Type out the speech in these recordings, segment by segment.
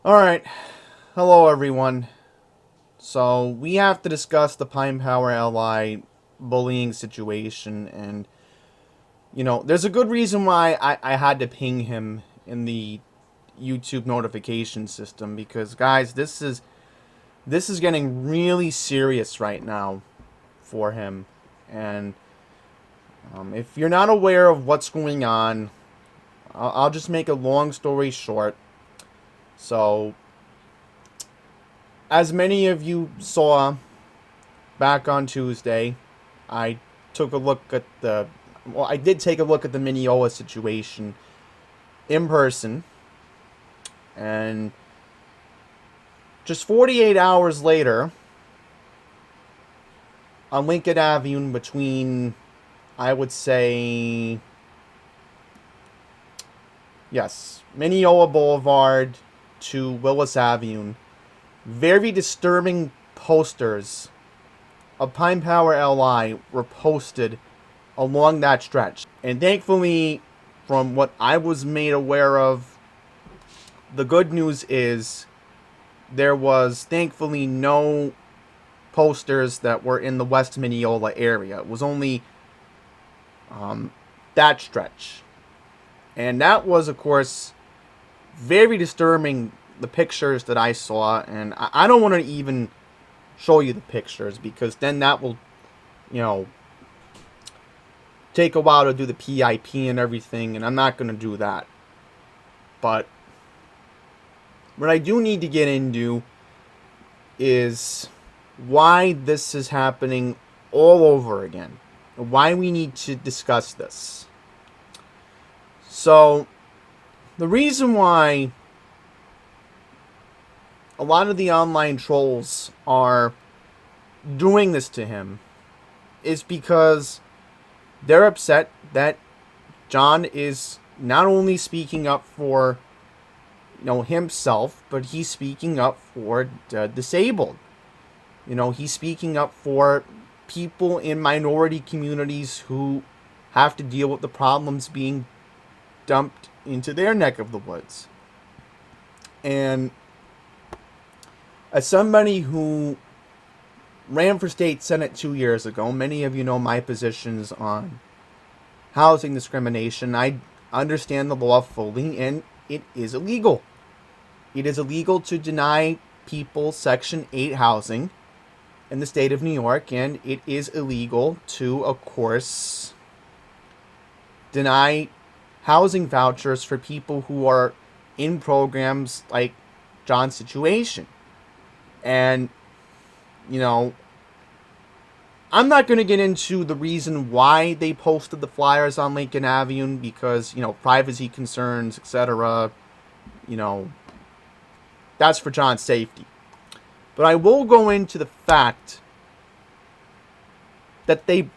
Alright, hello everyone. So, we have to discuss the Pine Power Ally bullying situation, and, there's a good reason why I had to ping him in the YouTube notification system, because, guys, this is getting really serious right now for him, and if you're not aware of what's going on, I'll just make a long story short. So, as many of you saw back on Tuesday, I took a look at I did take a look at the Mineola situation in person, and just 48 hours later, on Lincoln Avenue between, I would say, yes, Mineola Boulevard to Willis Avenue, very disturbing posters of Pine Power LI were posted along that stretch. And thankfully, from what I was made aware of, the good news is there was thankfully no posters that were in the West Mineola area. It was only that stretch. And that was, of course, very disturbing, the pictures that I saw. And I don't want to even show you the pictures, because then that will, you know, take a while to do the PIP and everything, and I'm not going to do that. But what I do need to get into is why this is happening all over again, and why we need to discuss this. So, the reason why a lot of the online trolls are doing this to him is because they're upset that John is not only speaking up for, himself, but he's speaking up for the disabled. He's speaking up for people in minority communities who have to deal with the problems being dumped into their neck of the woods. And as somebody who ran for state senate 2 years ago, many of you know my positions on housing discrimination. I understand the law fully, and it is illegal. It is illegal to deny people Section 8 housing in the state of New York, and it is illegal to, of course, deny housing vouchers for people who are in programs like John's situation. And, I'm not going to get into the reason why they posted the flyers on Lincoln Avenue, because, privacy concerns, etc. That's for John's safety. But I will go into the fact that they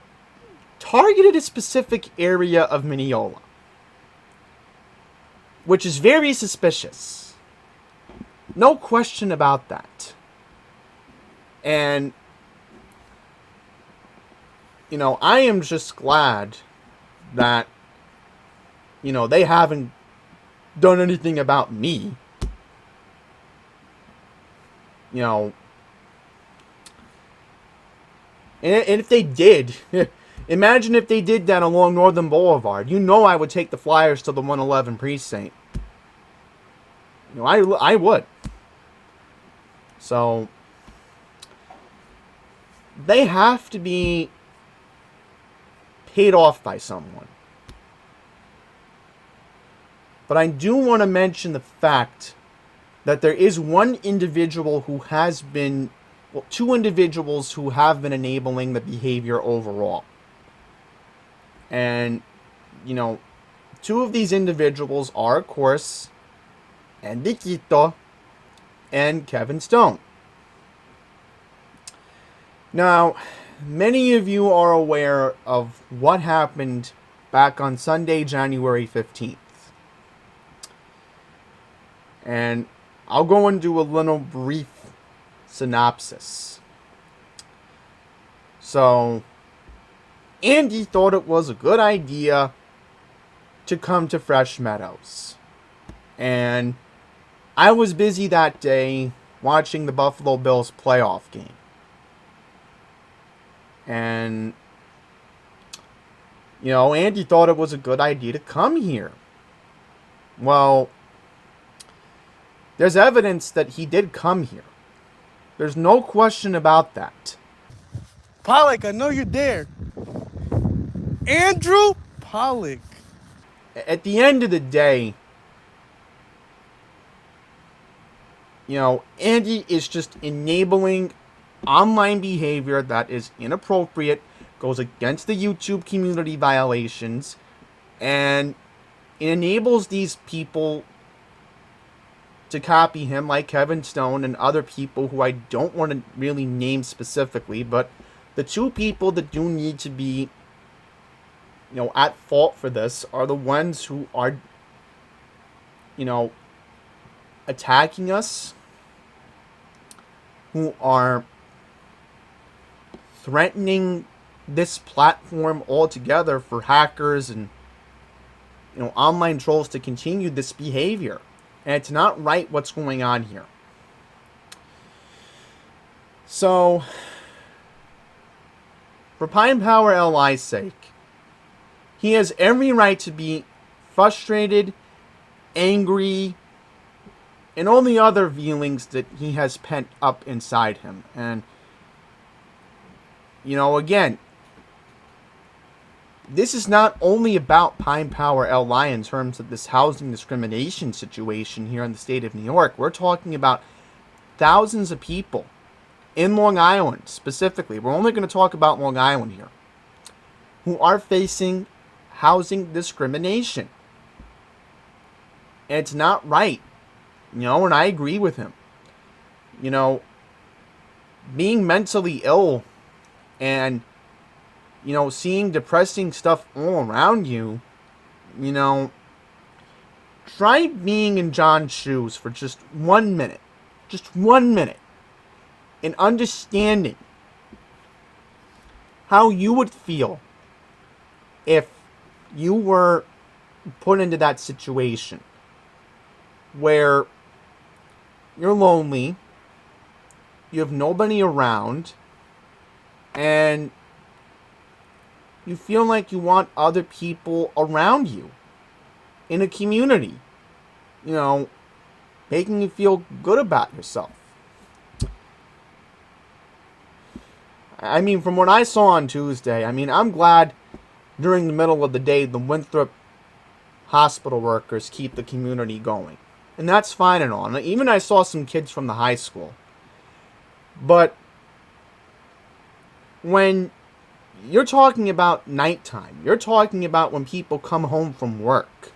targeted a specific area of Mineola, which is very suspicious. No question about that. And, I am just glad that, they haven't done anything about me. And if they did, imagine if they did that along Northern Boulevard. I would take the flyers to the 111 precinct. I would. So, they have to be paid off by someone. But I do want to mention the fact that there is one individual who has been, two individuals who have been enabling the behavior overall. And, two of these individuals are, of course, Andy Quito and Kevin Stone. Now, many of you are aware of what happened back on Sunday, January 15th. And I'll go and do a little brief synopsis. So, Andy thought it was a good idea to come to Fresh Meadows. And I was busy that day watching the Buffalo Bills playoff game. And, Andy thought it was a good idea to come here. Well, there's evidence that he did come here. There's no question about that. Pollock, I know you're there. Andrew Pollock. At the end of the day, Andy is just enabling online behavior that is inappropriate, goes against the YouTube community violations, and it enables these people to copy him, like Kevin Stone and other people who I don't want to really name specifically, but the two people that do need to be, at fault for this are the ones who are, attacking us, who are threatening this platform altogether for hackers and, online trolls to continue this behavior. And it's not right what's going on here. So, for Pine Power LI's sake, he has every right to be frustrated, angry, and all the other feelings that he has pent up inside him. And, again, this is not only about Pine Power LI in terms of this housing discrimination situation here in the state of New York. We're talking about thousands of people in Long Island specifically. We're only going to talk about Long Island here, who are facing housing discrimination. And it's not right. And I agree with him. Being mentally ill and, seeing depressing stuff all around you, try being in John's shoes for just 1 minute. Just 1 minute. And understanding how you would feel if you were put into that situation where you're lonely, you have nobody around, and you feel like you want other people around you in a community, making you feel good about yourself. I mean, from what I saw on Tuesday, I'm glad during the middle of the day the Winthrop hospital workers keep the community going. And that's fine and all. And even I saw some kids from the high school. But when you're talking about nighttime, you're talking about when people come home from work.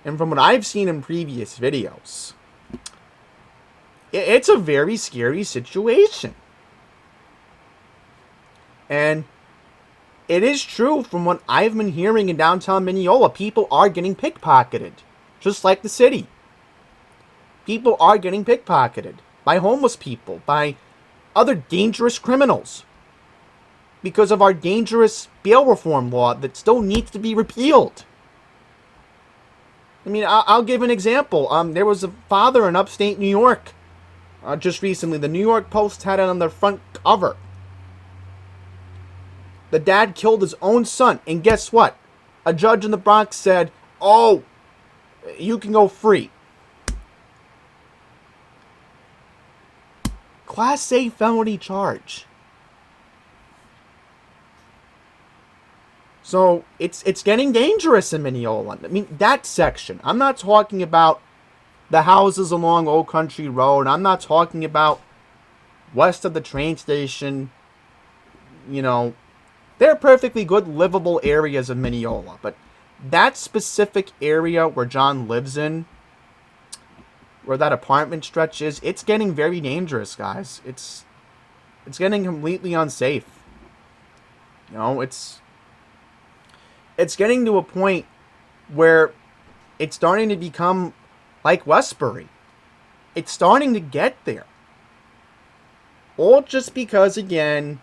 And from what I've seen in previous videos, it's a very scary situation. And it is true from what I've been hearing in downtown Mineola, people are getting pickpocketed. Just like the city. People are getting pickpocketed by homeless people, by other dangerous criminals. Because of our dangerous bail reform law that still needs to be repealed. I'll give an example. There was a father in upstate New York just recently. The New York Post had it on their front cover. The dad killed his own son. And guess what? A judge in the Bronx said, "Oh, you can go free." Class A felony charge. So it's getting dangerous in Mineola. That section. I'm not talking about the houses along Old Country Road. I'm not talking about west of the train station. They're perfectly good livable areas of Mineola, but that specific area where John lives in, where that apartment stretch is, it's getting very dangerous, guys. It's getting completely unsafe. It's getting to a point where it's starting to become like Westbury. It's starting to get there. All just because, again,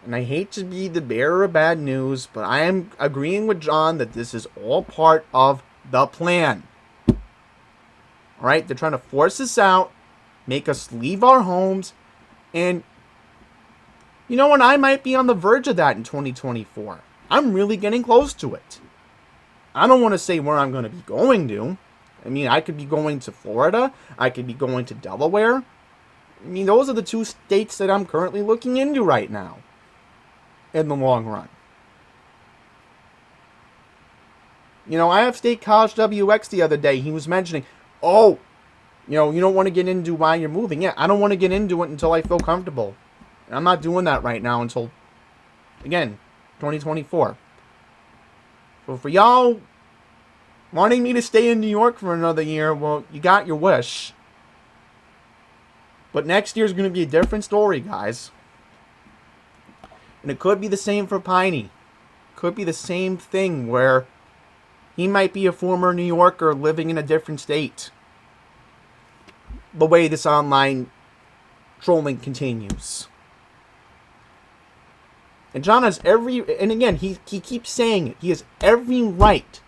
and I hate to be the bearer of bad news, but I am agreeing with John that this is all part of the plan. right? They're trying to force us out, make us leave our homes, and you know what? I might be on the verge of that in 2024. I'm really getting close to it. I don't want to say where I'm going to be going to. I mean, I could be going to Florida. I could be going to Delaware. I mean, those are the two states that I'm currently looking into right now in the long run. You know, Iowa State College WX the other day, he was mentioning, oh, you know, you don't want to get into why you're moving. Yeah, I don't want to get into it until I feel comfortable. And I'm not doing that right now until, again, 2024. So for y'all wanting me to stay in New York for another year, well, you got your wish. But next year's going to be a different story, guys. And it could be the same for Piney. Could be the same thing where he might be a former New Yorker living in a different state. The way this online trolling continues. And John has and again, he keeps saying it, he has every right,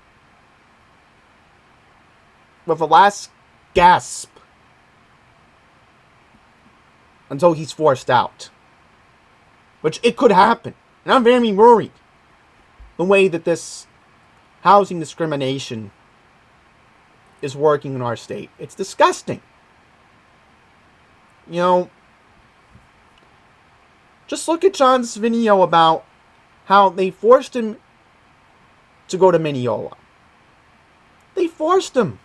with the last gasp, until he's forced out. Which it could happen. And I'm very worried. The way that this housing discrimination is working in our state. It's disgusting. You know, just look at John's video about how they forced him to go to Mineola. They forced him.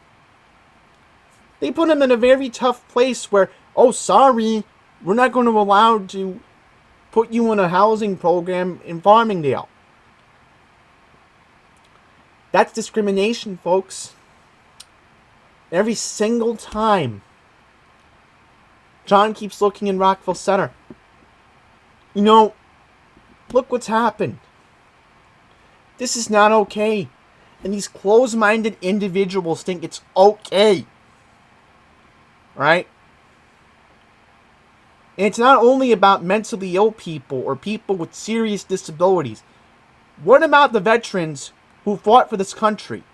They put him in a very tough place where, oh, sorry, we're not going to allow to put you in a housing program in Farmingdale. That's discrimination, folks. Every single time John keeps looking in Rockville Center. You know, look what's happened. This is not okay. And these closed-minded individuals think it's okay. Right? And it's not only about mentally ill people or people with serious disabilities. What about the veterans who fought for this country?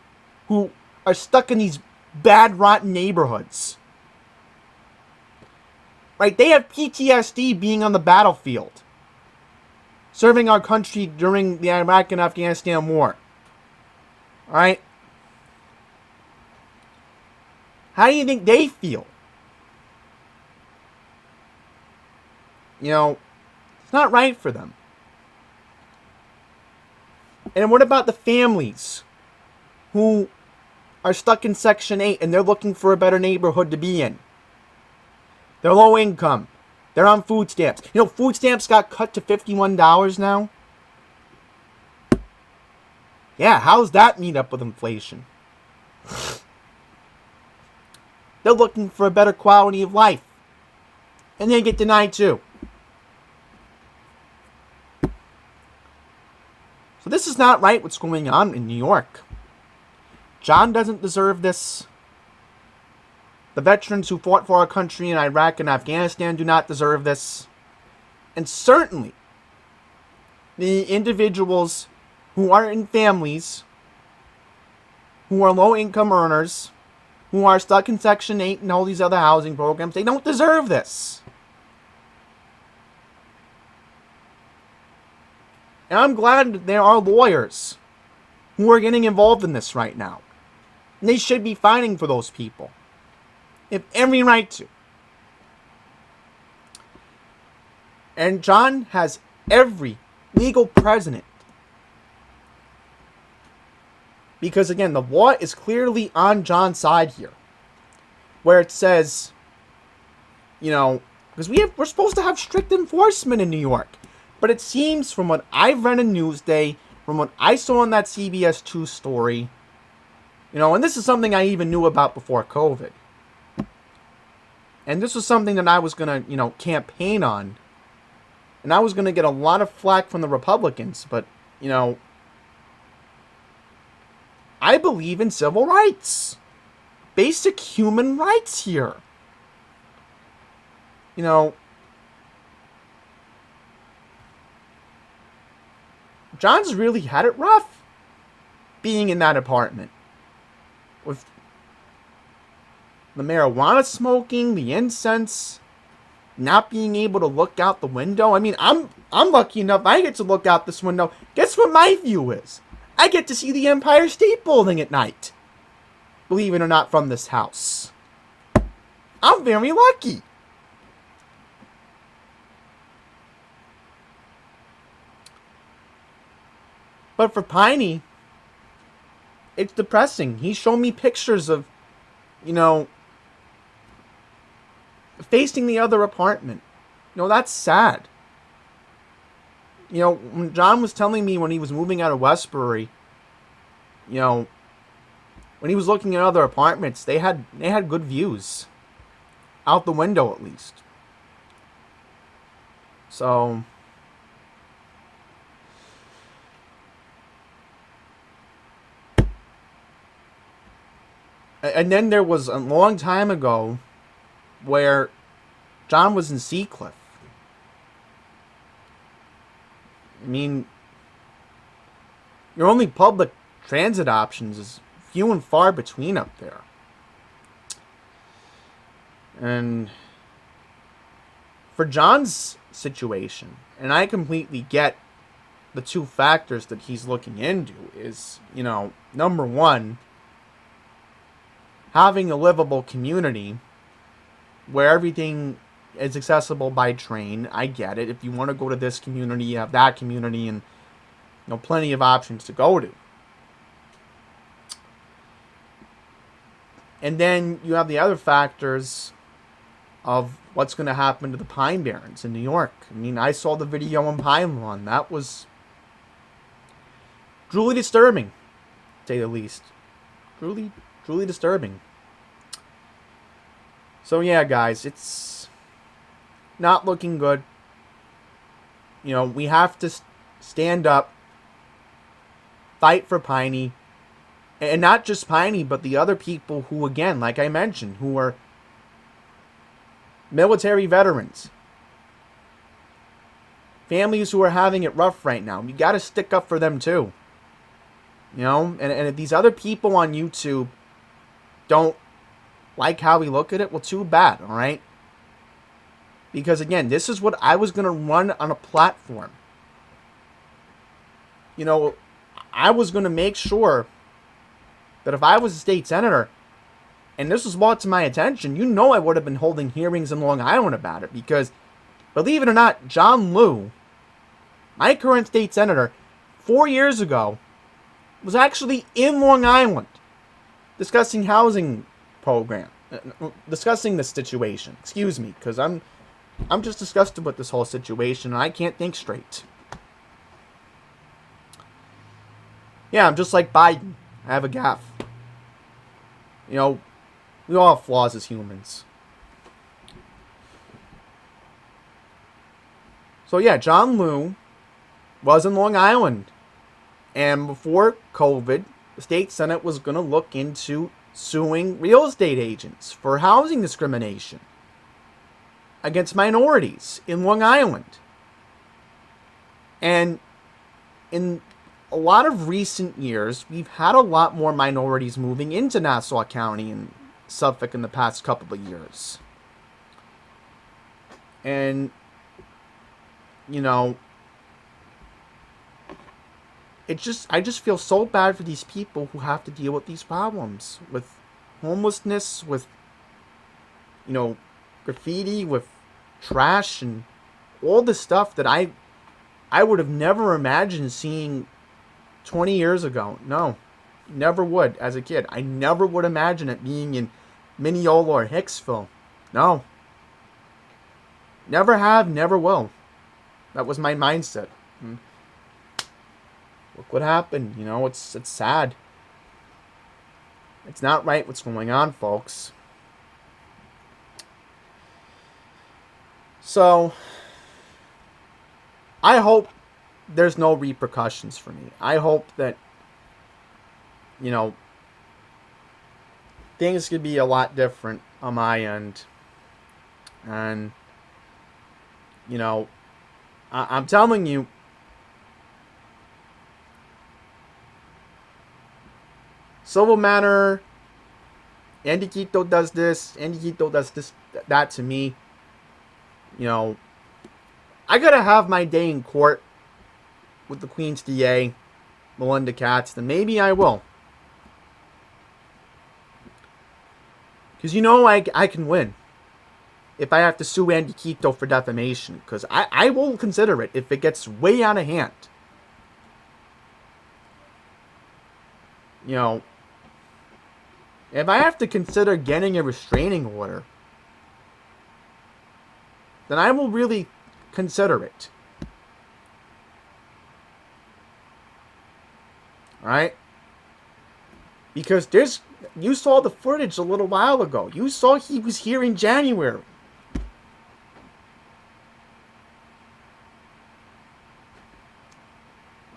Who are stuck in these bad, rotten neighborhoods? Right? They have PTSD being on the battlefield. Serving our country during the Iraq and Afghanistan war. Alright? How do you think they feel? You know, it's not right for them. And what about the families who are stuck in Section 8 and they're looking for a better neighborhood to be in? They're low income. They're on food stamps. You know, food stamps got cut to $51 now. Yeah, how's that meet up with inflation? They're looking for a better quality of life. And they get denied too. So this is not right what's going on in New York. John doesn't deserve this. The veterans who fought for our country in Iraq and Afghanistan do not deserve this. And certainly, the individuals who are in families, who are low-income earners, who are stuck in Section 8 and all these other housing programs, they don't deserve this. And I'm glad that there are lawyers who are getting involved in this right now. And they should be fighting for those people. They have every right to. And John has every legal precedent. Because again, the law is clearly on John's side here. Where it says, you know, because we're supposed to have strict enforcement in New York. But it seems from what I've read in Newsday, from what I saw in that CBS 2 story, you know, and this is something I even knew about before COVID. And this was something that I was going to, you know, campaign on. And I was going to get a lot of flack from the Republicans. But, you know, I believe in civil rights. Basic human rights here. You know, John's really had it rough being in that apartment with the marijuana smoking, the incense, not being able to look out the window. I mean, I'm lucky enough I get to look out this window. Guess what my view is? I get to see the Empire State Building at night. Believe it or not, from this house. I'm very lucky. But for Piney, it's depressing. He showed me pictures of, facing the other apartment. That's sad. When John was telling me when he was moving out of Westbury, when he was looking at other apartments, they had good views. Out the window, at least. So, and then there was a long time ago where John was in Seacliff. I mean, your only public transit options is few and far between up there. And for John's situation, and I completely get the two factors that he's looking into, is, number one, having a livable community where everything is accessible by train. I get it. If you want to go to this community, you have that community, and plenty of options to go to. And then you have the other factors of what's going to happen to the Pine Barrens in New York. I mean, I saw the video on Pine Lawn. That was truly disturbing, to say the least. Truly disturbing. So yeah, guys, it's not looking good. We have to stand up, fight for Piney, and not just Piney, but the other people who, again, like I mentioned, who are military veterans, families who are having it rough right now. You got to stick up for them too. And if these other people on YouTube don't like how we look at it, well, too bad, all right? Because, again, this is what I was going to run on a platform. I was going to make sure that if I was a state senator, and this was brought to my attention, I would have been holding hearings in Long Island about it. Because, believe it or not, John Liu, my current state senator, 4 years ago, was actually in Long Island discussing housing program, discussing the situation. Excuse me, because I'm just disgusted with this whole situation, and I can't think straight. Yeah, I'm just like Biden. I have a gaffe. We all have flaws as humans. So yeah, John Liu was in Long Island. And before COVID, the state Senate was going to look into suing real estate agents for housing discrimination against minorities in Long Island. And in a lot of recent years, we've had a lot more minorities moving into Nassau County and Suffolk in the past couple of years. And, I just feel so bad for these people who have to deal with these problems, with homelessness, with, graffiti, with trash, and all the stuff that I would have never imagined seeing 20 years ago. No, never would as a kid. I never would imagine it being in Mineola or Hicksville. No. Never have, never will. That was my mindset. Look what happened. It's sad. It's not right what's going on, folks. So, I hope there's no repercussions for me. I hope that, things could be a lot different on my end. And, I'm telling you, Civil Matter Andy Quito does this. Andy Quito does this, that to me. You know, I gotta have my day in court with the Queen's DA, Melinda Katz, then maybe I will. Because you know I can win if I have to sue Andy Quito for defamation. Because I will consider it if it gets way out of hand. You know, if I have to consider getting a restraining order, then I will really consider it. Alright? Because you saw the footage a little while ago. You saw he was here in January.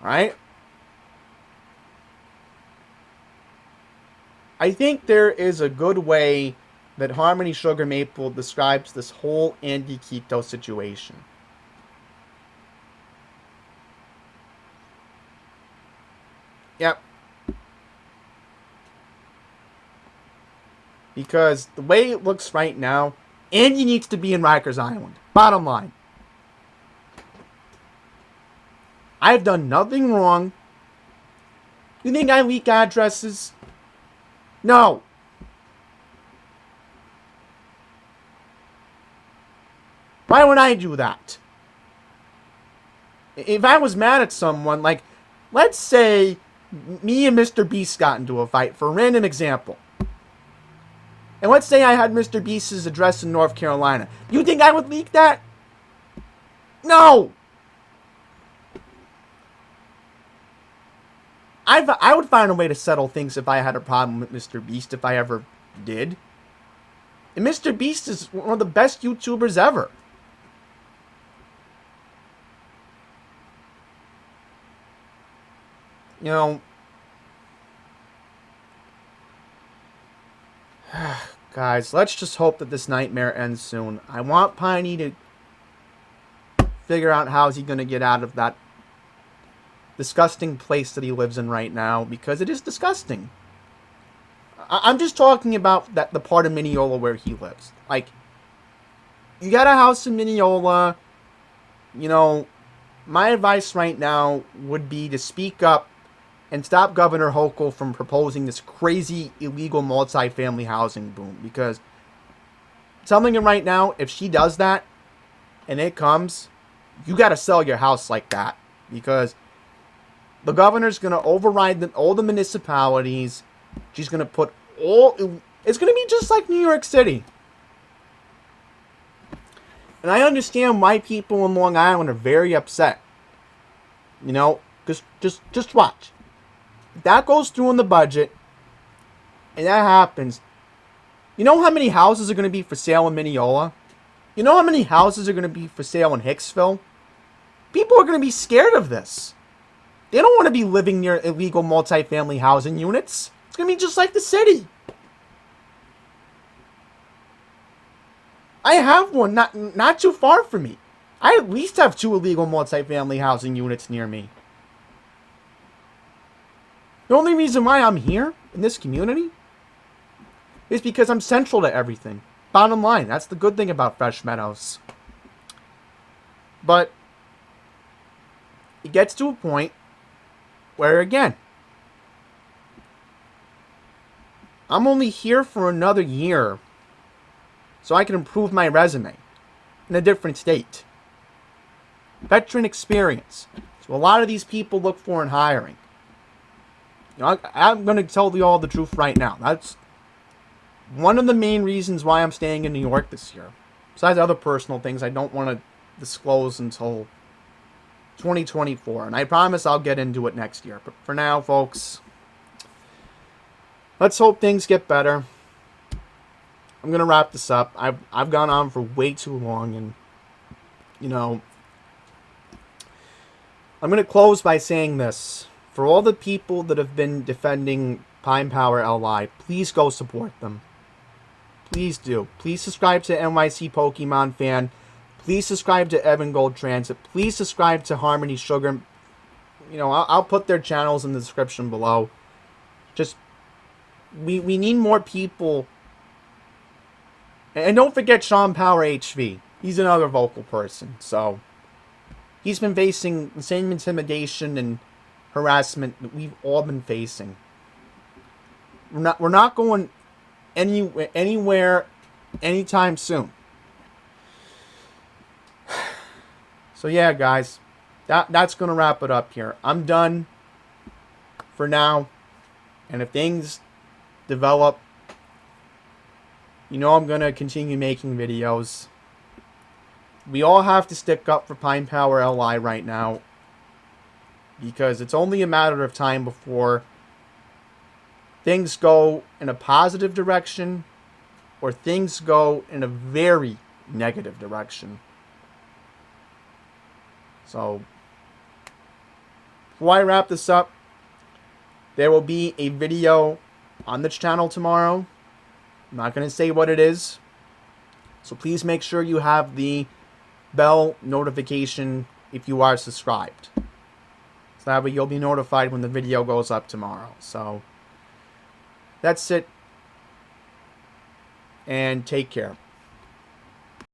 Alright? I think there is a good way that Harmony Sugar Maple describes this whole Andy Quito situation. Yep. Because the way it looks right now, Andy needs to be in Rikers Island. Bottom line. I've done nothing wrong. You think I leak addresses? No. Why would I do that? If I was mad at someone, like, let's say me and Mr. Beast got into a fight, for a random example. And let's say I had Mr. Beast's address in North Carolina. You think I would leak that? No! I would find a way to settle things if I had a problem with Mr. Beast, if I ever did. And Mr. Beast is one of the best YouTubers ever. You know, guys, let's just hope that this nightmare ends soon. I want Piney to figure out how is he going to get out of that disgusting place that he lives in right now, because it is disgusting. I'm just talking about the part of Mineola where he lives. Like, you got a house in Mineola, you know, my advice right now would be to speak up and stop Governor Hochul from proposing this crazy illegal multi-family housing boom. Because I'm telling you right now, if she does that and it comes, you got to sell your house like that. Because the governor's going to override all the municipalities. She's going to put it's going to be just like New York City. And I understand why people in Long Island are very upset. You know, because just watch. If that goes through in the budget, and that happens, you know how many houses are going to be for sale in Mineola? You know how many houses are going to be for sale in Hicksville? People are going to be scared of this. They don't want to be living near illegal multifamily housing units. It's going to be just like the city. I have one not too far from me. I at least have 2 illegal multifamily housing units near me. The only reason why I'm here in this community is because I'm central to everything. Bottom line, that's the good thing about Fresh Meadows. But it gets to a point where, again, I'm only here for another year so I can improve my resume in a different state. Veteran experience. So a lot of these people look for in hiring. You know, I'm going to tell you all the truth right now. That's one of the main reasons why I'm staying in New York this year. Besides other personal things I don't want to disclose until 2024. And I promise I'll get into it next year. But for now, folks, let's hope things get better. I'm going to wrap this up. I've gone on for way too long. And, you know, I'm going to close by saying this. For all the people that have been defending Pine Power LI, please go support them. Please do. Please subscribe to NYC Pokemon Fan. Please subscribe to Evan Gold Transit. Please subscribe to Harmony Sugar. You know, I'll put their channels in the description below. Just, we need more people And don't forget Sean Power HV. He's another vocal person. So he's been facing the same intimidation and harassment that we've all been facing. We're not going anywhere anytime soon. So yeah, guys, that's gonna wrap it up here. I'm done for now, and if things develop, you know I'm gonna continue making videos. We all have to stick up for Pine Power LI right now, because it's only a matter of time before things go in a positive direction or things go in a very negative direction. So, before I wrap this up, there will be a video on this channel tomorrow. I'm not going to say what it is. So please make sure you have the bell notification if you are subscribed. So that way you'll be notified when the video goes up tomorrow. So, that's it. And take care.